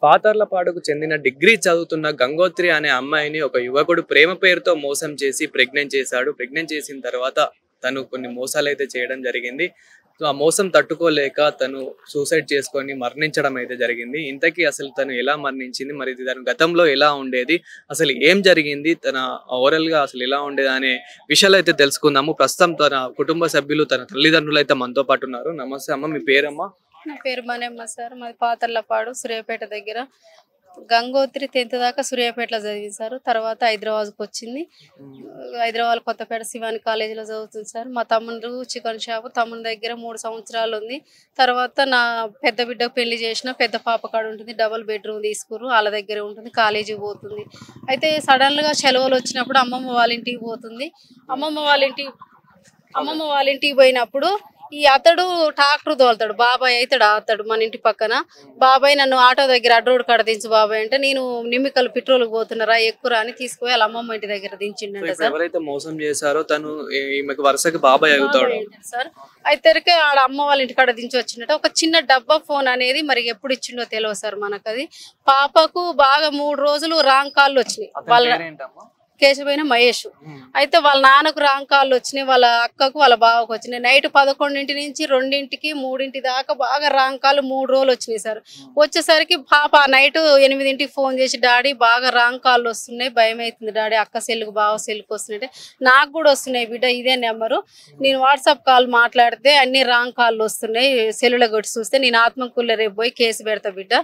పాతర్లపాడుకు చెందిన డిగ్రీ చదువుతున్న గంగోత్రి అనే అమ్మాయిని ఒక యువకుడు ప్రేమ పేరుతో మోసం చేసి ప్రెగ్నెంట్ చేశాడు. ప్రెగ్నెంట్ చేసిన తర్వాత తను కొన్ని మోసాలైతే చేయడం జరిగింది. సో ఆ మోసం తట్టుకోలేక తను సూసైడ్ చేసుకొని మరణించడం అయితే జరిగింది. ఇంతకీ అసలు తను ఎలా మరణించింది, మరి తన గతంలో ఎలా ఉండేది, అసలు ఏం జరిగింది, తన ఓవరాల్ గా అసలు ఎలా ఉండేది అనే విషయాలు అయితే తెలుసుకుందాము. ప్రస్తుతం తన కుటుంబ సభ్యులు, తన తల్లిదండ్రులు అయితే మనతో పాటు ఉన్నారు. నమస్తే అమ్మ, మీ పేరమ్మా? నా పేరు మనేమ్మ సార్. మాది పాతర్లపాడు, సూర్యాపేట దగ్గర. గంగోత్రి 10th దాకా సూర్యాపేటలో చదివింది సార్. తర్వాత హైదరాబాద్కి వచ్చింది. హైదరాబాద్ కొత్తపేట శివాని కాలేజీలో చదువుతుంది సార్. మా తమ్ముడు చికెన్ షాప్, తమ్ముడి దగ్గర 3 సంవత్సరాలు ఉంది. తర్వాత నా పెద్ద బిడ్డకు పెళ్లి చేసిన, పెద్ద పాప కాడ ఉంటుంది, డబుల్ బెడ్రూమ్ తీసుకురు, వాళ్ళ దగ్గరే ఉంటుంది, కాలేజీకి పోతుంది. అయితే సడన్గా సెలవులు వచ్చినప్పుడు అమ్మమ్మ వాళ్ళ ఇంటికి పోతుంది. అమ్మమ్మ వాళ్ళ ఇంటికి పోయినప్పుడు ఈ అతడు ట్రాక్టర్ తోలుతాడు, బాబాయ్ అవుతాడు. అతడు మన ఇంటి పక్కన బాబాయ్ నన్ను ఆటో దగ్గర అడ్రోడ్ కాడ దించు బాబాయ్ అంటే, నేను నిమ్మికల్ పెట్రోల్కి పోతున్నారా, ఎక్కురా అని తీసుకుపోయి వాళ్ళ అమ్మమ్మ ఇంటి దగ్గర దించిండ సార్. ఎవరైతే మోసం చేశారో తను ఈమెకు వరుసకి బాబాయ్ అవుతాడు సార్. అయితే ఆడ అమ్మ వాళ్ళ ఇంటి కాడ దించి వచ్చినట్టు ఒక చిన్న డబ్బా ఫోన్ అనేది మరి ఎప్పుడు ఇచ్చిండో తెలియదు సార్ మనకు. అది పాపకు బాగా 3 రోజులు రాంగ్ కాళ్ళు వచ్చినాయి. వాళ్ళ కేశవైన మహేష్. అయితే వాళ్ళ నాన్నకు రాంగ్ కాళ్ళు వచ్చినాయి, వాళ్ళ అక్కకు వాళ్ళ బావకు వచ్చినాయి. నైట్ 11 నుంచి 2కి 3 దాకా బాగా రాంగ్ కాళ్ళు 3 రోజులు వచ్చినాయి సార్. వచ్చేసరికి పాప నైట్ 8కి ఫోన్ చేసి, డాడీ బాగా రాంగ్ కాళ్ళు వస్తున్నాయి, భయం అవుతుంది డాడీ, అక్క సెల్లుకు బావ సెల్లుకు వస్తున్నాయి, నాకు కూడా వస్తున్నాయి బిడ్డ, ఇదే నెంబరు, నేను వాట్సాప్ కాల్ మాట్లాడితే అన్ని రాంగ్ కాళ్ళు వస్తున్నాయి, సెల్లులో కొట్టి చూస్తే నేను ఆత్మకూల్లో రేపు పోయి కేసు పెడతా బిడ్డ,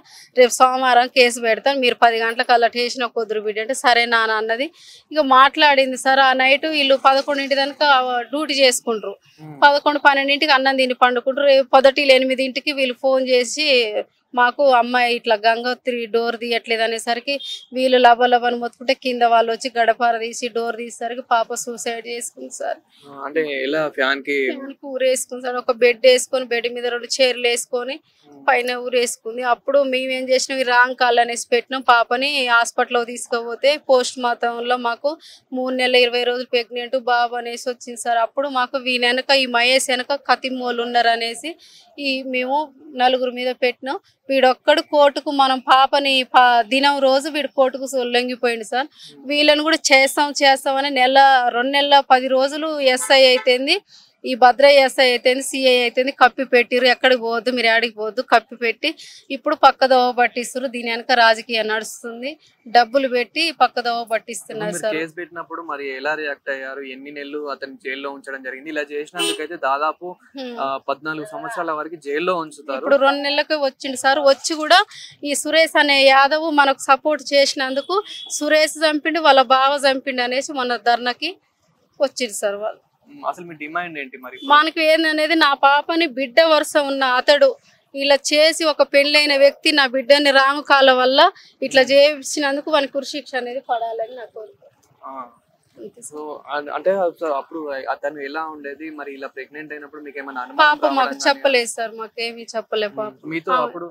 రేపు సోమవారం కేసు పెడతాను, మీరు 10 గంటలకు అలా స్టేషన్ కుదురు బిడ్డ అంటే సరే నాన్న అన్నది. ఇక మాట్లాడింది సార్. ఆ నైట్ వీళ్ళు 11 దాకా డ్యూటీ చేసుకుంటారు. 11, 12కి అన్నం తిని పండుకుంటారు. రేపు పొద్దుటి 8కి వీళ్ళు ఫోన్ చేసి, మాకు అమ్మాయి ఇట్లా గంగోత్రి డోర్ తీయట్లేదు అనేసరికి వీళ్ళు లబని మొత్తుకుంటే కింద వాళ్ళు వచ్చి గడపార తీసి డోర్ తీసేసరికి పాప సూసైడ్ చేసుకుంది సార్. అంటే ఎలా ఫ్యాన్ కి ఊరేసుకుంది సార్. ఒక బెడ్ వేసుకొని, బెడ్ మీద 2 చైర్లు వేసుకొని పైన ఊరేసుకుంది. అప్పుడు మేమేం చేసినాం, రాంగ్ కాల్ అనేసి పెట్టినాం. పాపని హాస్పిటల్లో తీసుకుపోతే పోస్ట్ మార్టంలో మాకు 3 నెలల 20 రోజులు ప్రెగ్నెంట్ బాబు అనేసి వచ్చింది సార్. అప్పుడు మాకు వీని వెనక, ఈ మహేష్ వెనక కతిమోళ్ళు ఉన్నారు అనేసి మేము 4 మీద పెట్టినాం. వీడొక్కడు కోర్టుకు, మనం పాపని దినం రోజు వీడు కోర్టుకు లొంగిపోయింది సార్. వీళ్ళని కూడా చేస్తామని 2 నెలల 10 రోజులు ఎస్ఐ అయితేంది, ఈ భద్రయ్య ఎస్ఐ అయితేంది, సిఐ అయితేంది కప్పి పెట్టిరు, ఎక్కడికి పోవద్దు మీరు ఆడికి పోవద్దు కప్పి పెట్టి ఇప్పుడు పక్కదోవ పట్టిస్తారు. దీని వెనక రాజకీయం నడుస్తుంది, డబ్బులు పెట్టి పక్కదోవ పట్టిస్తున్నారు సార్. కేసు పెట్టినప్పుడు మరి ఎలా రియాక్ట్ అయ్యారు, ఎన్ని నెలలు అతను జైల్లో ఉంచడం జరిగింది? ఇలా చేసినందుకైతే దాదాపు 14 సంవత్సరాల వరకు జైల్లో ఉంచుతారు. ఇప్పుడు 2 నెలలకు వచ్చిండు సార్. వచ్చి కూడా ఈ సురేష్ అనే యాదవ్ మనకు సపోర్ట్ చేసినందుకు, సురేష్ చంపిండు, వాళ్ళ బావ చంపిండు అనేసి మొన్న ధర్నాకి వచ్చిండు సార్ వాళ్ళు. అసలు మీ డిమాండ్ ఏంటి మరి? మనకు ఏందనేది, నా పాపని బిడ్డ వరుస ఉన్న అతడు ఇలా చేసి, ఒక పెళ్ళైన వ్యక్తి నా బిడ్డని రాంగ్ కాల వల్ల ఇట్లా చేసినందుకు వానికి ఉరిశిక్ష అనేది పడాలని నా కోరిక. సో అంటే అప్పుడు అతను ఎలా ఉండేది, మరి ఇలా ప్రెగ్నెంట్ అయినప్పుడు మీకు ఏమైనా పాప మాకు చెప్పలేదు సార్, మాకేమీ చెప్పలేదు. పాప మీతో అప్పుడు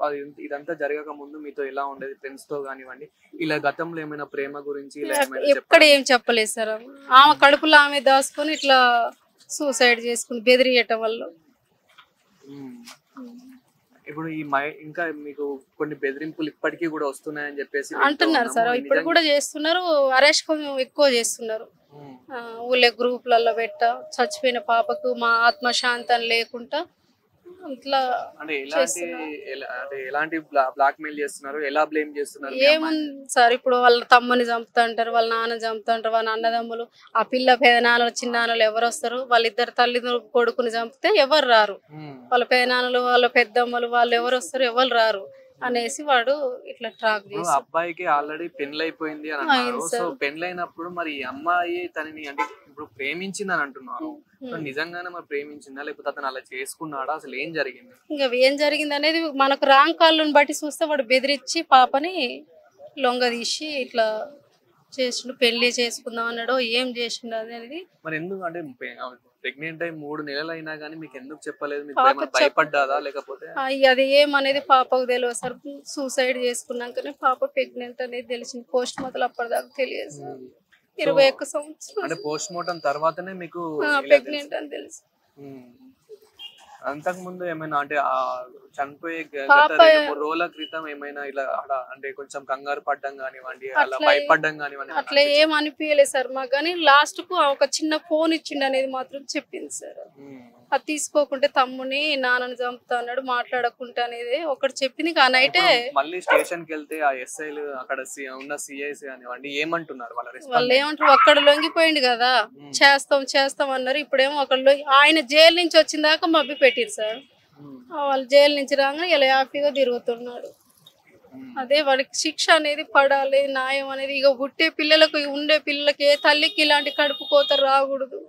ఇదంతా జరగక ముందు మీతో ఎలా ఉండేది, ఫ్రెండ్స్ తో కానివ్వండి, ఇలా గతంలో ఏమైనా ప్రేమ గురించి ఎక్కడ ఏం చెప్పలేదు సార్. ఆమె కడుపులో ఆమె దాచుకొని ఇట్లా సూసైడ్ చేసుకుని బెదిరియటం వల్ల. ఇప్పుడు ఇంకా మీకు కొన్ని బెదిరింపులు ఇప్పటికీ కూడా వస్తున్నాయని చెప్పేసి అంటున్నారు సార్. ఇప్పుడు కూడా చేస్తున్నారు, అరెస్ట్ ఎక్కువ చేస్తున్నారు. ఊళ్ళో గ్రూప్లలో చచ్చిపోయిన పాపకు మా ఆత్మశాంతం లేకుండా ఇట్లా అంటే ఎలాంటి బ్లాక్ మెయిల్ చేస్తున్నారు, ఎలా బ్లేమ్ చేస్తున్నారు? ఏముంది సార్, ఇప్పుడు వాళ్ళ తమ్ముని చంపుతా అంటారు, వాళ్ళ నాన్న చంపుతా అంటారు, వాళ్ళ అన్నదమ్ములు, ఆ పిల్ల పెదనాన్నలు చిన్నాన్నలు ఎవరు వస్తారు? వాళ్ళిద్దరు తల్లిదండ్రులు కొడుకుని చంపితే ఎవరు రారు, వాళ్ళ పెదనాన్నలు వాళ్ళ పెద్దమ్మలు వాళ్ళు ఎవరు వస్తారు? ఎవరు రారు అనేసి వాడు ఇట్లా ట్రాక్ చేసి. అబ్బాయికి ఆల్రెడీ పెళ్ళైపోయింది అని అన్నారు. సో పెళ్ళైనప్పుడు మరి అమ్మాయి తనని అంటే ఇప్పుడు ప్రేమించింది అని అంటున్నారు. నిజంగానే మరి ప్రేమించిందా, లేకపోతే అతను అలా చేసుకున్నాడా, అసలు ఏం జరిగింది? ఇంకా ఏం జరిగింది అనేది మనకు రాంగ్ కాళ్ళను బట్టి చూస్తే వాడు బెదిరించి పాపని లొంగదీసి ఇట్లా చేసిండు. పెళ్లి చేసుకుందాం అన్నాడో ఏం చేసిండు అనేది. మరి ఎందుకు అంటే ప్రెగ్నెంట్ అయి 3 నెలలు అయినా గానీ మీకు ఎందుకు చెప్పలేదు? మీకు భయపడ్డాదా లేకపోతే? అది ఏమనేది పాపకు తెలియదు సార్. సూసైడ్ చేసుకున్నాకనే పాప ప్రెగ్నెంట్ అనేది తెలిసింది. పోస్ట్ మార్టం అప్పటిదాకా తెలియదు సార్. 21 సంవత్సరాలు అంటే పోస్ట్ మార్టం తర్వాతనే మీకు ప్రెగ్నెంట్ అని తెలుసు. అంతకు ముందు ఏమైనా అంటే ఆ చనిపోయే గత 2-3 రోజుల క్రితం ఏమైనా ఇలా అంటే కొంచెం కంగారు పడ్డం కానివ్వండి, అలా భయపడ్డం కానివ్వండి? అట్లా ఏం అనిపించలేదు సార్ మాకు. కానీ లాస్ట్ కు ఒక చిన్న ఫోన్ ఇచ్చిండు అనేది మాత్రం చెప్పింది సార్. అది తీసుకోకుంటే తమ్ముని నాన్నని చంపుతా అన్నాడు, మాట్లాడకుంటే అనేది ఒకటి చెప్పింది. ఆ నైటే మళ్ళీ స్టేషన్ కి వెళ్తే ఆ ఎస్ఐలు అక్కడ ఉన్న సిఐస్ కానివ్వండి ఏమంటున్నారు? వాళ్ళు ఏమంటారు, అక్కడ లొంగిపోయింది కదా, చేస్తాం అన్నారు. ఇప్పుడేమో అక్కడ ఆయన జైలు నుంచి వచ్చిన దాకా మబ్బి పెట్టిరు సార్. వాళ్ళు జైలు నుంచి రాగానే ఇలా హ్యాపీగా తిరుగుతున్నాడు. అదే వాడికి శిక్ష అనేది పడాలి, న్యాయం అనేది. ఇక పుట్టే పిల్లలకు, ఉండే పిల్లలకి, ఏ తల్లికి ఇలాంటి కడుపు కోత రాకూడదు.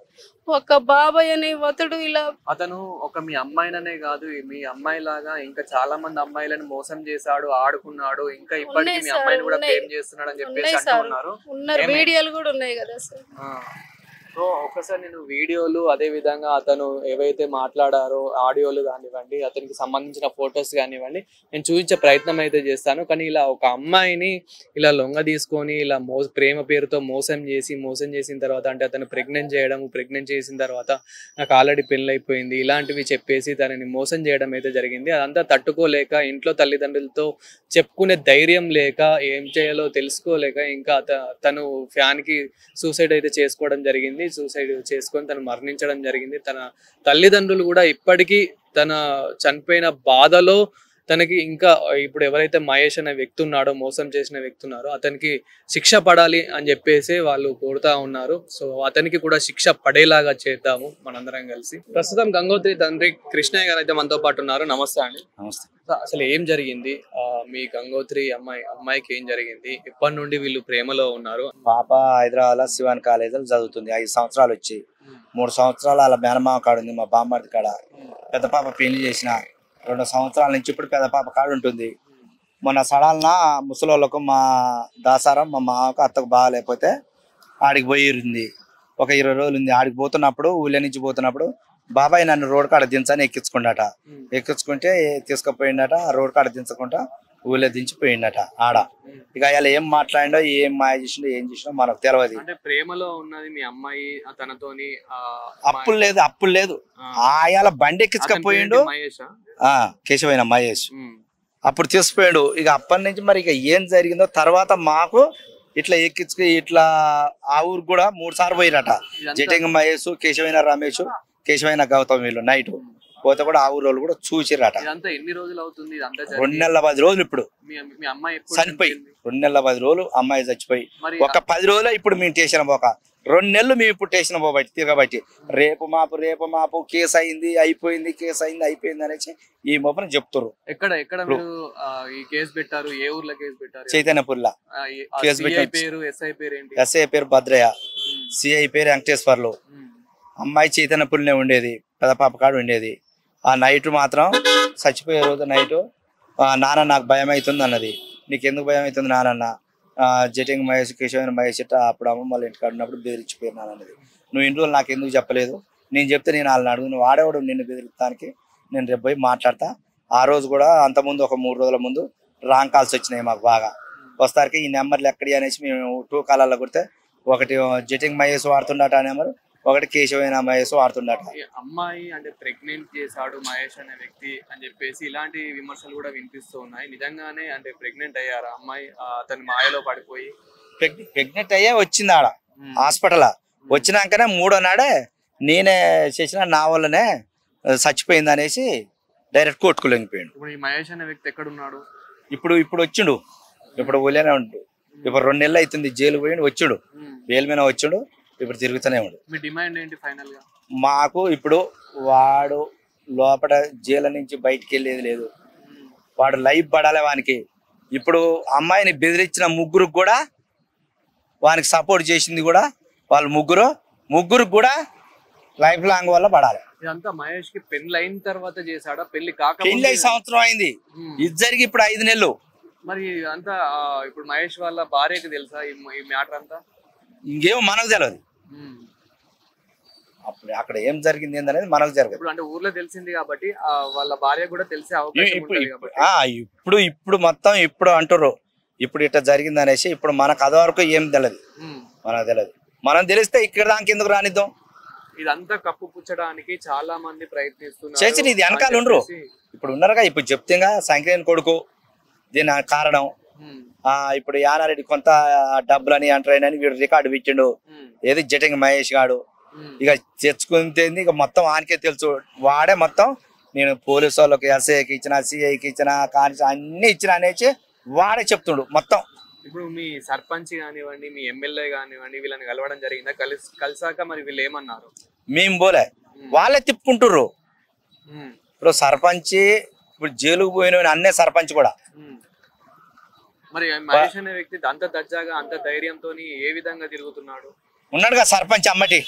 ఒక బాబాయ్ అనే అతడు ఇలా, అతను ఒక మీ అమ్మాయిననే కాదు, మీ అమ్మాయి లాగా ఇంకా చాలా మంది అమ్మాయిలను మోసం చేశాడు, ఆడుకున్నాడు, ఇంకా ఇప్పటికీ మీ అమ్మాయిని కూడా ప్రేమ చేస్తున్నాడు అని చెప్పేసి అంటున్నారు. వీడియోలు కూడా ఉన్నాయి కదా సార్. సో ఒకసారి నేను వీడియోలు, అదే విధంగా అతను ఏవైతే మాట్లాడారో ఆడియోలు కానివ్వండి, అతనికి సంబంధించిన ఫొటోస్ కానివ్వండి నేను చూపించే ప్రయత్నం అయితే చేస్తాను. కానీ ఇలా ఒక అమ్మాయిని ఇలా లొంగ తీసుకొని ఇలా ప్రేమ పేరుతో మోసం చేసిన తర్వాత అంటే అతను ప్రెగ్నెంట్ చేసిన తర్వాత నాకు ఆల్రెడీ పెళ్ళైపోయింది ఇలాంటివి చెప్పేసి తనని మోసం చేయడం అయితే జరిగింది. అదంతా తట్టుకోలేక ఇంట్లో తల్లిదండ్రులతో చెప్పుకునే ధైర్యం లేక, ఏం చేయాలో తెలుసుకోలేక ఇంకా తను ఫ్యాన్కి సూసైడ్ అయితే చేసుకోవడం జరిగింది. సూసైడ్ చేసుకొని తను మరణించడం జరిగింది. తన తల్లిదండ్రులు కూడా ఇప్పటికీ తన చనిపోయిన బాధలో తనకి ఇంకా ఇప్పుడు ఎవరైతే మహేష్ అనే వ్యక్తి ఉన్నాడో, మోసం చేసిన వ్యక్తి ఉన్నారో అతనికి శిక్ష పడాలి అని చెప్పేసి వాళ్ళు కోరుతా ఉన్నారు. సో అతనికి కూడా శిక్ష పడేలాగా చేద్దాము మనందరం కలిసి. ప్రస్తుతం గంగోత్రి తండ్రి కృష్ణయ్య గారు అయితే మనతో పాటు ఉన్నారు. నమస్తే అండి. నమస్తే. అసలు ఏం జరిగింది? మీ గంగోత్రి అమ్మాయికి ఏం జరిగింది? ఎప్పటి నుండి వీళ్ళు ప్రేమలో ఉన్నారు? పాప హైదరాబాద్ లో శివాన్ కాలేజీలో చదువుతుంది. 5 సంవత్సరాలు వచ్చి 3 సంవత్సరాలు వాళ్ళ మేనమామ కాడ ఉంది, మా బామ్మర్ది కాడ. పెద్ద పాప పెళ్లి చేసిన 2 సంవత్సరాల నుంచి ఇప్పుడు పెద్ద పాప కాడ ఉంటుంది. మొన్న సడాలన ముసలోళ్ళకు మా దాసారం మా మామకు అత్తకు బాగాలేకపోతే ఆడికి పోయింది. ఒక 20 రోజులు ఉంది. ఆడికి పోతున్నప్పుడు, ఊళ్ళో నుంచి పోతున్నప్పుడు బాబాయ్ నన్ను రోడ్ కాడ దించని ఎక్కించుకుంటాట. ఎక్కించుకుంటే తీసుకుపోయిందట. ఆ రోడ్ కాడ దించకుండా ఊళ్ళో దించిపోయిందట ఆడ. ఇక అలా ఏం మాట్లాడిండో, ఏం మాయ చేసిండో, ఏం చేసిండో మనకు తెలియదు. అంటే ప్రేమలో ఉన్నది మీ అమ్మాయి, తనతోని అప్పులు లేదు. ఆయాల బండి ఎక్కించుకపోయిండు. కేశవైన మహేష్ అప్పుడు తీసుకుపోయాడు. ఇక అప్పటి నుంచి మరి ఇక ఏం జరిగిందో తర్వాత మాకు ఇట్లా ఎక్కించుకు ఇట్లా ఆ ఊరు కూడా 3 సార్లు పోయినట. జటింగ మహేష్, కేశవైన రమేష్, కేశవైన గౌతమ్ వీళ్ళు నైట్ పోతే కూడా ఆ ఊరు కూడా చూసిరట. 2 నెలల 10 రోజులు ఇప్పుడు చనిపోయి, 2 నెలల 10 రోజులు అమ్మాయి చచ్చిపోయి, ఒక 10 రోజులు ఇప్పుడు మేము స్టేషన్ పోక 2 నెలలు మేము ఇప్పుడు స్టేషన్ పోబట్టి తిరగబట్టి రేపు మాపు కేసు అయింది అయిపోయింది, కేసు అయింది అయిపోయింది అనేసి ఈ మొబైల్ చెప్తారు. ఎక్కడ మీరు ఈ కేసు పెట్టారు? ఏ ఊర్లో కేసు పెట్టారు? చైతన్యపుర్లా కేసు పెట్టారు. ఎస్ఐ పేరు భద్రయ్య, సిఐ పేరు వెంకటేశ్వర్లు. అమ్మాయి చైతన్యపురినే ఉండేది, పెద్ద పాప కాడ ఉండేది. ఆ నైట్ మాత్రం చచ్చిపోయే రోజు నైట్ నాన్న నాకు భయం అవుతుంది అన్నది. నీకు ఎందుకు భయం అవుతుంది నాన్న? జటింగ్ మహేష్, కేశవైన మహేష్ అప్పుడు అమ్మ వాళ్ళ ఇంటికాడ ఉన్నప్పుడు బెదిరించిపోయినాను అన్నది. నువ్వు ఇన్ని రోజులు నాకు ఎందుకు చెప్పలేదు? నేను చెప్తే నేను వాళ్ళని అడుగు, నువ్వు ఆడేవాడు నిన్ను బెదిరిస్తానికి నేను రేపు పోయి మాట్లాడతా. ఆ రోజు కూడా అంతకుముందు ఒక 3 రోజుల ముందు రాంగ్ కాల్స్ వచ్చినాయి మాకు బాగా. వస్తారికి ఈ నెంబర్లు ఎక్కడి అనేసి మేము 2 కాలాల్లో కొడితే ఒకటి జటింగ్ మహేష్ వాడుతుండట ఆ నెంబర్, ఒకటి కేశవైన మహేష్ వాడుతుండట. అమ్మాయి అంటే ప్రెగ్నెంట్ చేశాడు మహేష్ అనే వ్యక్తి అని చెప్పేసి ఇలాంటి విమర్శలు కూడా వినిపిస్తూ ఉన్నాయి. నిజంగానే అంటే ప్రెగ్నెంట్ అయ్యారా అమ్మాయి? అతని మాయలో పడిపోయి ప్రెగ్నెంట్ అయ్యే వచ్చింది ఆడ హాస్పిటల్. వచ్చినాకనే 3వ నాడే నేనే చేసిన, నా వల్లనే చచ్చిపోయింది అనేసి డైరెక్ట్ కోర్టుకు లొంగిపోయాడు. ఇప్పుడు ఈ మహేష్ అనే వ్యక్తి ఎక్కడున్నాడు? ఇప్పుడు వచ్చిండు. ఇప్పుడు ఊళ్ళోనే ఉండు. ఇప్పుడు 2 నెలలు అవుతుంది జైలు పోయిండు. వచ్చిండు, బెయిల్ మీద వచ్చిండు. ఇప్పుడు తిరుగుతూనే ఉండు. మీ డిమాండ్ ఏంటి ఫైనల్ గా? మాకు ఇప్పుడు వాడు లోపల జైలు నుంచి బయటికి వెళ్ళేది లేదు. వాడు లైఫ్ పడాలి వానికి. ఇప్పుడు అమ్మాయిని బెదిరించిన ముగ్గురు కూడా వానికి సపోర్ట్ చేసింది కూడా వాళ్ళు ముగ్గురు కూడా లైఫ్ లాంగ్ వల్ల పడాలి. ఇదంతా మహేష్ కి పెళ్లి అయిన తర్వాత చేశాడా? పెళ్లి కాక పెళ్లి 5 సంవత్సరం అయింది. ఇద్దరికి ఇప్పుడు 5 నెలలు. మరి అంతా ఇప్పుడు మహేష్ వాళ్ళ భార్యకి తెలుసా ఈ మ్యాటర్ అంతా? ఇంకేమో మనకు తెలియదు. అప్పుడు అక్కడ ఏం జరిగింది ఏందనేది మనకు జరగదు. ఇప్పుడు అంటే ఊర్లో తెలిసింది కాబట్టి వాళ్ళ భార్య కూడా తెలిసే అవకాశం ఉంటుంది కాబట్టి ఇప్పుడు మొత్తం ఇప్పుడు అంటారు ఇప్పుడు ఇట్లా జరిగింది అనేసి. ఇప్పుడు మనకు అది వరకు ఏం తెలియదు, మనకు తెలియదు. మనం తెలిస్తే ఇక్కడ దానికి ఎందుకు రానిద్దాం? ఇదంతా కప్పుపుచ్చడానికి చాలా మంది ప్రయత్నిస్తున్నారు. చేసి ఇది వెనకాల ఉండరు, ఇప్పుడు ఉన్నారుగా, ఇప్పుడు చెప్తేగా సంక్రాంతి కొడుకు దీని కారణం. ఇప్పుడు యానారెడ్డి కొంత డబ్బులని అంటారని వీడు రికార్డు పెట్టిండు, ఏది జటింగ్ మహేష్ గాడు. ఇక తెచ్చుకుంటేంది ఇక మొత్తం ఆనికే తెలుసు, వాడే మొత్తం నేను పోలీసు వాళ్ళకి ఎస్ఐకి ఇచ్చిన, సిఐకి ఇచ్చిన, కానిస్టేబుల్ అన్ని ఇచ్చిన అనేసి వాడే చెప్తుండు మొత్తం. ఇప్పుడు మీ సర్పంచ్ కానివ్వండి, మీ ఎమ్మెల్యే కానివ్వండి, వీళ్ళని కలవడం జరిగిందా? కలిసాక మరి వీళ్ళు ఏమన్నారు? మేము పోలే, వాళ్ళే తిప్పుకుంటుర్రు. ఇప్పుడు సర్పంచ్ ఇప్పుడు జైలుకు పోయిన అన్నే సర్పంచ్ కూడా. మరి మహేష్ అనే వ్యక్తి అంత దర్జాగా అంత ధైర్యంతో ఏ విధంగా తిరుగుతున్నాడు? ఉన్నాడుగా సర్పంచ్ అమ్మటి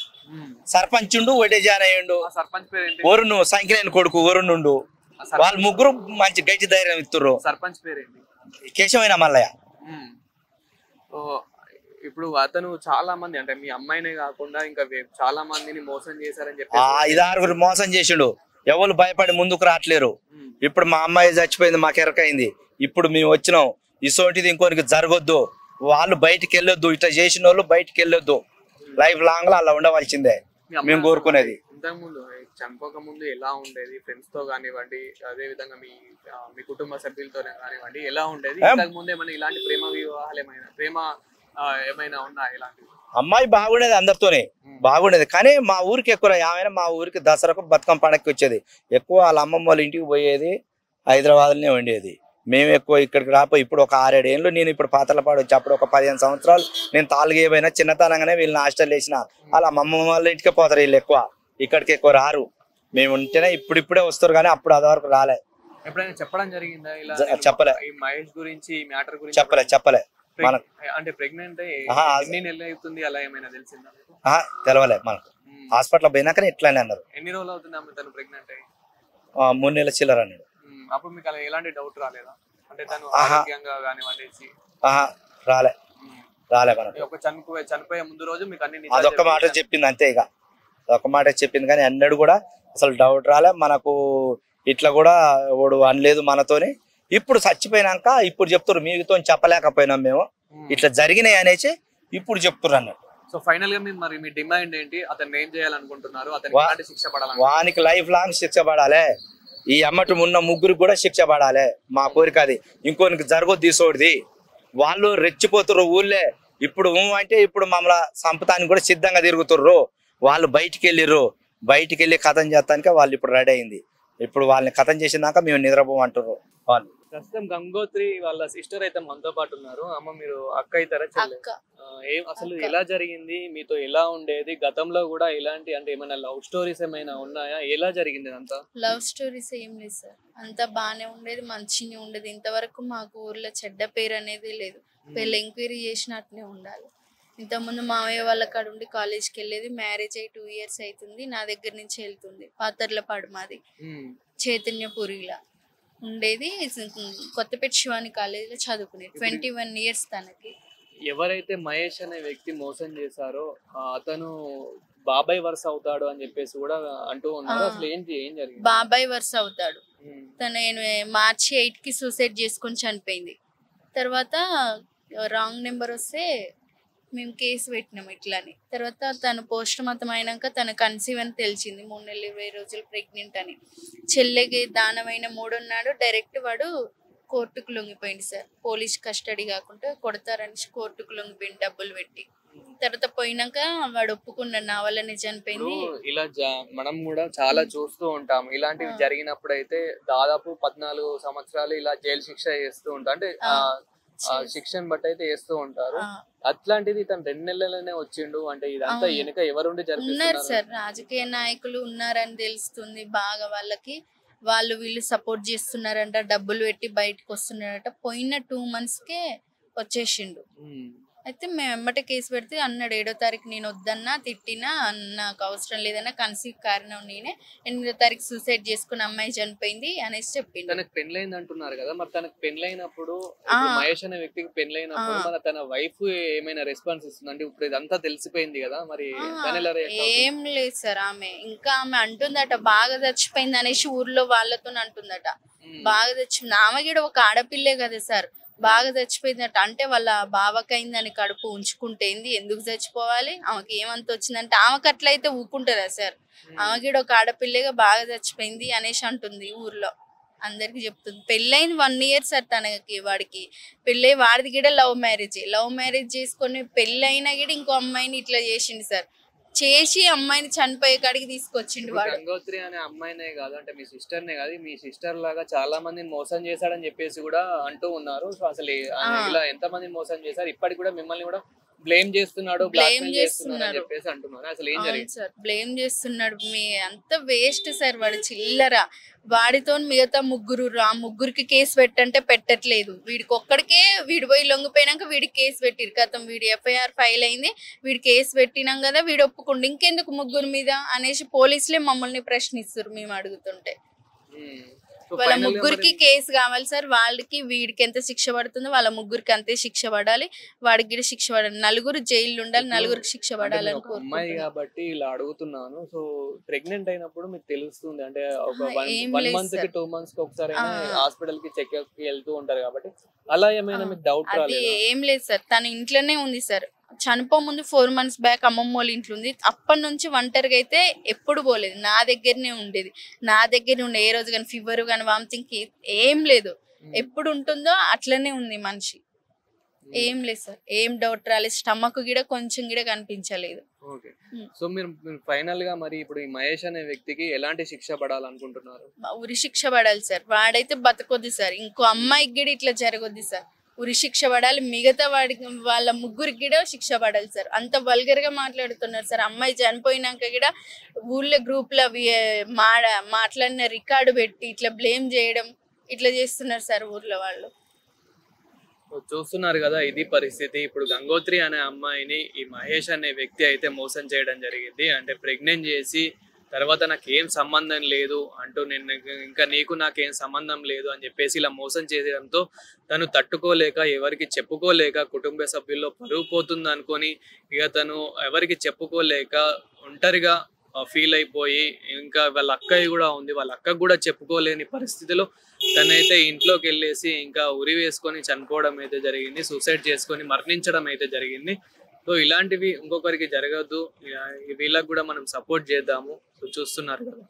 సర్పంచ్ ఉండు, ఒకటే జాయిన్ అయ్యిండు. సర్పంచ్ పేరు వరుణ్ సంఖ్యలేని కొడుకు వరుణ్. వాళ్ళు ముగ్గురు మంచి గట్టి ధైర్యం ఇస్తుర్రు. సర్పంచ్ పేరేంటి? కేశవైన మల్లయ్య. ఇప్పుడు అతను చాలా మంది అంటే మీ అమ్మాయినే కాకుండా ఇంకా చాలా మందిని మోసం చేశారని చెప్పి 5-6 మోసం చేసిండు. ఎవరు భయపడి ముందుకు రావట్లేరు. ఇప్పుడు మా అమ్మాయి చచ్చిపోయింది, మాకు ఎరకైంది. ఇప్పుడు మేము వచ్చినాం, ఇసోంటిది ఇంకోనికి జరగొద్దు, వాళ్ళు బయటికి వెళ్ళొద్దు, ఇట్లా చేసిన వాళ్ళు బయటికి వెళ్ళొద్దు, లైఫ్ లాంగ్ లో అలా ఉండవలసిందే మేము కోరుకునేది. ఇంతకు ముందు చనిపోక ముందు ఎలా ఉండేది? ఫ్రెండ్స్ తో కానివ్వండి, అదే విధంగా మీ కుటుంబ సభ్యులతో కానివ్వండి, ఎలా ఉండేది? ఇంతకు ముందు ఏమైనా ఇలాంటి ప్రేమ వివాహాలు ఏమైనా ఉన్నాయా ఇలాంటివి? అమ్మాయి బాగుండేది, అందరితోనే బాగుండేది. కానీ మా ఊరికి ఎక్కువ ఆమె, మా ఊరికి దసరాకు బతుకమ్మ పండగకి వచ్చేది ఎక్కువ. వాళ్ళ అమ్మమ్మ వాళ్ళ ఇంటికి పోయేది, హైదరాబాద్లోనే ఉండేది. మేము ఎక్కువ ఇక్కడికి రాపోయి ఇప్పుడు ఒక 6-7 ఏళ్ళు నేను ఇప్పుడు పాతలపాడు వచ్చి, అప్పుడు ఒక 15 సంవత్సరాలు నేను తాలుగేపోయినా. చిన్నతనంగానే వీళ్ళని హాస్టల్ వేసిన. వాళ్ళ అమ్మమ్మ వాళ్ళ ఇంటికే పోతారు వీళ్ళు, ఎక్కువ ఇక్కడికి ఎక్కువ రారు. మేము ఉంటేనే ఇప్పుడిప్పుడే వస్తారు, కానీ అప్పుడు అది వరకు రాలే. ఎప్పుడైనా చెప్పడం జరిగిందా ఇలా? చెప్పలే. ఈ మహేష్ గురించి, ఈ మ్యాటర్ గురించి చెప్పలే. అంటే ప్రెగ్నెంట్ ఎన్ని నెలలు అవుతుంది అలా ఏమైనా తెలిసిందా? తెలవలే మనకు. హాస్పిటల్ పోయినాకనే ఇట్లానే అన్నారు. ఎన్ని రోజులు అవుతుంది అమ్మ తను ప్రెగ్నెంట్ అయ్యి? 3 నెలల చిల్లర అన్నాడు. అప్పుడు మీకు అలా ఎలాంటి డౌట్ రాలేదా? అంటే తను ఆరోగ్యంగా కానివ్వండి రాలే మనకు. ఒక చనిపోయే ముందు రోజు మీకు అన్ని అదొక్క మాట చెప్పింది అంతే. ఇక అదొక్క మాట చెప్పింది, కానీ అన్నాడు కూడా అసలు డౌట్ రాలే మనకు. ఇట్లా కూడా వాడు అనలేదు మనతోని. ఇప్పుడు చచ్చిపోయినాక ఇప్పుడు చెప్తున్నారు, మీతో చెప్పలేకపోయినాం మేము, ఇట్లా జరిగినాయి అనేసి ఇప్పుడు చెప్తున్నారు అన్నాడు. సో ఫైనల్ గా మరి మీ డిమాండ్ ఏంటి? అతన్ని ఏం చేయాలనుకుంటున్నారు? అతనికి శిక్ష పడాలి? వానికి లైఫ్ లాంగ్ శిక్ష పడాలి. ఈ అమ్మటి ఉన్న ముగ్గురికి కూడా శిక్ష పడాలి, మా కోరిక అది. ఇంకోనికి జరగొద్దు తీసోడిది. వాళ్ళు రెచ్చిపోతుర్రు ఊళ్ళే. ఇప్పుడు అంటే ఇప్పుడు మమ్మల్ని సంపతానికి కూడా సిద్ధంగా తిరుగుతుర్రు. వాళ్ళు బయటికి వెళ్ళి కథం చేస్తానికే వాళ్ళు ఇప్పుడు రెడీ అయింది. ఇప్పుడు వాళ్ళని కథం చేసినాక మేము నిద్రపోమంటారు వాళ్ళు. ప్రస్తుతం గంగోత్రి వాళ్ళ సిస్టర్ అయితే మనతో పాటు ఉన్నారు. అమ్మ, మీరు అక్క అవుతారా? అసలు ఎలా జరిగింది? మీతో ఎలా ఉండేది? గతంలో కూడా ఇలాంటి అంటే ఏమైనా లవ్ స్టోరీస్ ఏమైనా ఉన్నాయా? ఎలా జరిగింది అంతా? లవ్ స్టోరీస్ ఏం లేదు సార్, అంతా బాగానే ఉండేది, మంచిగా ఉండేది. ఇంతవరకు మాకు ఊర్లో చెడ్డ పేరు అనేది లేదు. వీళ్ళు ఎంక్వైరీ చేసినట్టునే ఉండాలి. ఇంతకుముందు మామయ్య వాళ్ళ కాడ ఉండి కాలేజ్కి వెళ్ళేది. మ్యారేజ్ అయ్యి 2 years అవుతుంది. నా దగ్గర నుంచి వెళ్తుంది. పాతర్లపాడు మాది, చైతన్యపురిలా ఉండేది. కొత్తపేట శివాని కాలేజీలో చదువుకునేది. 21 years తనకి. ఎవరైతే మహేష్ అనే వ్యక్తి మోసం చేశారో అతను బాబాయ్ వరుస అవుతాడు అని చెప్పేసి కూడా అంటూ ఉన్నారు. అసలు ఏం జరిగింది? బాబాయ్ వరుస అవుతాడు. తను March 8కి సూసైడ్ చేసుకొని చనిపోయింది. తర్వాత రాంగ్ నెంబర్ వస్తే మేము కేసు పెట్టినాం ఇట్లాని. తర్వాత తను పోస్ట్ మార్టం అయినాక తను కన్సీవ్ అని తెలిసింది. 3 నెలలు 20 రోజులు ప్రెగ్నెంట్ అని. చెల్లెకి దానమైన 3 ఉన్నాడు. డైరెక్ట్ వాడు కోర్టుకు లొంగిపోయింది సార్. పోలీస్ కస్టడీ కాకుండా కొడతారని కోర్టుకు లొంగిపోయింది డబ్బులు పెట్టి. తర్వాత పోయినాక వాడు ఒప్పుకున్నాడు నా వల్లనే చనిపోయింది. ఇలా మనం కూడా చాలా చూస్తూ ఉంటాం. ఇలాంటివి జరిగినప్పుడు అయితే దాదాపు 14 సంవత్సరాలు ఇలా జైలు శిక్ష చేస్తూ ఉంటారు. అంటే శిక్షను బట్టి అయితే వేస్తూ ఉంటారు. అట్లాంటిది తను 2 నెలలనే వచ్చిండు అంటే ఇదంతా వెనక ఎవరుండి ఉన్నారు సార్? రాజకీయ నాయకులు ఉన్నారని తెలుస్తుంది బాగా. వాళ్ళకి వీళ్ళు సపోర్ట్ చేస్తున్నారంట, డబ్బులు పెట్టి బయటకు వస్తున్నారట. పోయిన 2 monthsకే వచ్చేసిండు. అయితే మేము ఎమ్మటే కేసు పెడితే అన్నాడు 7వ తారీఖు నేను వద్దన్నా, తిట్టినా, నాకు అవసరం లేదన్నా, కన్సీవ్ కారణం నేనే, 8వ తారీఖు సూసైడ్ చేసుకుని అమ్మాయి చనిపోయింది అనేసి చెప్పింది. తనకు పెళ్ళైంది అంటున్నారు కదా, మరి తనకు పెళ్ళైనప్పుడు మహేష్ అనే వ్యక్తికి పెళ్ళైనప్పుడు మరి తన వైఫ్ ఏమైనా రెస్పాన్స్ ఇస్తుంది అంటే ఇప్పుడు ఇదంతా తెలిసిపోయింది కదా, మరి ఏం లేదు సార్. ఆమె అంటుందట బాగా చచ్చిపోయింది అనేసి ఊర్లో వాళ్ళతో అంటుందట. బాగా చచ్చిపోయింది. ఆమె కూడా ఒక ఆడపిల్లే కదా సార్. బాగా చచ్చిపోయిందట. అంటే వాళ్ళ బావకైందని కడుపు ఉంచుకుంటేంది, ఎందుకు చచ్చిపోవాలి, ఆమెకి ఏమంత వచ్చిందంటే, ఆమెకు అట్లయితే ఊకుంటారా సార్? ఆమె కూడా ఒక ఆడపిల్లగా బాగా చచ్చిపోయింది అనేసి అంటుంది ఊర్లో, అందరికి చెప్తుంది. పెళ్ళైంది 1 year సార్ తనకి. వాడికి పెళ్ళై వాడిది కూడా లవ్ మ్యారేజ్ చేసుకొని పెళ్ళైనా కూడా ఇంకో అమ్మాయిని ఇట్లా చేసిండు సార్. చేసి అమ్మాయిని చనిపోయే కాడికి తీసుకొచ్చిండు వాడు. గంగోత్రి అనే అమ్మాయినే కాదు, అంటే మీ సిస్టర్నే కాదు, మీ సిస్టర్ లాగా చాలా మందిని మోసం చేశాడని చెప్పేసి కూడా అంటూ ఉన్నారు. సో అసలు ఇలా ఎంత మంది మోసం చేశారు, ఇప్పటికి కూడా మిమ్మల్ని కూడా బ్లేమ్ చేస్తున్నాడు, బ్లాక్మెయిల్ చేస్తున్నాడు అని చెప్పేసి అంటున్నారు. అసలు ఏం జరిగింది సార్? బ్లేమ్ చేస్తున్నాడు. అంత వేస్ట్ సార్, వాడు చిల్లర. వాడితో మిగతా ముగ్గురికి కేసు పెట్టంటే పెట్టట్లేదు. వీడికి ఒక్కడికే, వీడి పోయి లొంగిపోయినాక వీడికి కేసు పెట్టిరు. కథం వీడి FIR ఫైల్ అయింది, వీడి కేసు పెట్టినాం కదా, వీడు ఒప్పుకుండు, ఇంకెందుకు ముగ్గురు మీద అనేసి పోలీసులే మమ్మల్ని ప్రశ్నిస్తారు మేము అడుగుతుంటే. వాళ్ళ ముగ్గురికి కేసు కావాలి సార్. వాళ్ళకి వీడికి ఎంత శిక్ష పడుతుందో వాళ్ళ ముగ్గురికి అంతే శిక్ష పడాలి, వాడికి కూడా శిక్ష పడాలి. 9 జైలు ఉండాలి, 9 శిక్ష పడాలి. అమ్మాయి కాబట్టి ఇలా అడుగుతున్నాను. సో ప్రెగ్నెంట్ అయినప్పుడు మీకు తెలుస్తుంది, అంటే ఒక 1 month కి 2 months కి ఒకసారి హాస్పిటల్ కి చెక్ కి వెళ్తూ ఉంటారు కాబట్టి అలా ఏమైనా మీకు డౌట్ రాలేదా? ఏం లేదు సార్, తన ఇంట్లోనే ఉంది సార్. చనిపో ముందు 4 months బ్యాక్ అమ్మమ్మ వాళ్ళ ఇంట్లో ఉంది. అప్పటి నుంచి ఒంటరిగా అయితే ఎప్పుడు పోలేదు, నా దగ్గరనే ఉండేది. నా దగ్గర ఉండే ఏ రోజు కానీ ఫీవర్ కానీ వామిటింగ్ ఏం లేదు. ఎప్పుడు ఉంటుందో అట్లనే ఉంది మనిషి. ఏం లేదు సార్, ఏం డౌట్ రాలేదు. స్టమక్ కూడా కొంచెం కూడా కనిపించలేదు. ఓకే. సో మీరు ఫైనల్ గా మరి ఇప్పుడు ఈ మహేష్ అనే వ్యక్తికి ఎలాంటి శిక్ష పడాలనుకుంటున్నారు? ఉరి శిక్ష పడాలి సార్. వాడైతే బతకొద్ది సార్, ఇంకో అమ్మాయికి కూడా ఇట్లా జరగొద్ది సార్. ఉరి శిక్ష పడాలి. మిగతా వాళ్ళ ముగ్గురికి కూడా శిక్ష పడాలి సార్. అంత వల్గర్ గా మాట్లాడుతున్నారు సార్. అమ్మాయి చనిపోయినాక కూడా ఊళ్ళో గ్రూప్ లో మాట్లాడిన రికార్డు పెట్టి ఇట్లా బ్లేమ్ చేయడం ఇట్లా చేస్తున్నారు సార్ ఊర్లో వాళ్ళు. చూస్తున్నారు కదా, ఇది పరిస్థితి. ఇప్పుడు గంగోత్రి అనే అమ్మాయిని ఈ మహేష్ అనే వ్యక్తి అయితే మోసం చేయడం జరిగింది. అంటే ప్రెగ్నెంట్ చేసి తర్వాత నాకేం సంబంధం లేదు అంటూ, నేను ఇంకా నీకు నాకేం సంబంధం లేదు అని చెప్పేసి ఇలా మోసం చేయడంతో తను తట్టుకోలేక, ఎవరికి చెప్పుకోలేక, కుటుంబ సభ్యుల్లో పరువు పోతుంది అనుకొని ఇక తను ఎవరికి చెప్పుకోలేక ఒంటరిగా ఫీల్ అయిపోయి, ఇంకా వాళ్ళ అక్కయ్య కూడా ఉంది, వాళ్ళ అక్కకు కూడా చెప్పుకోలేని పరిస్థితిలో తనైతే ఇంట్లోకి వెళ్ళేసి ఇంకా ఉరి వేసుకొని చనిపోవడం అయితే జరిగింది. సూసైడ్ చేసుకొని మరణించడం అయితే జరిగింది. సో ఇలాంటివి ఇంకొకరికి జరగద్దు, వీళ్ళకి కూడా మనం సపోర్ట్ చేద్దాము. సో చూస్తున్నారు కదా.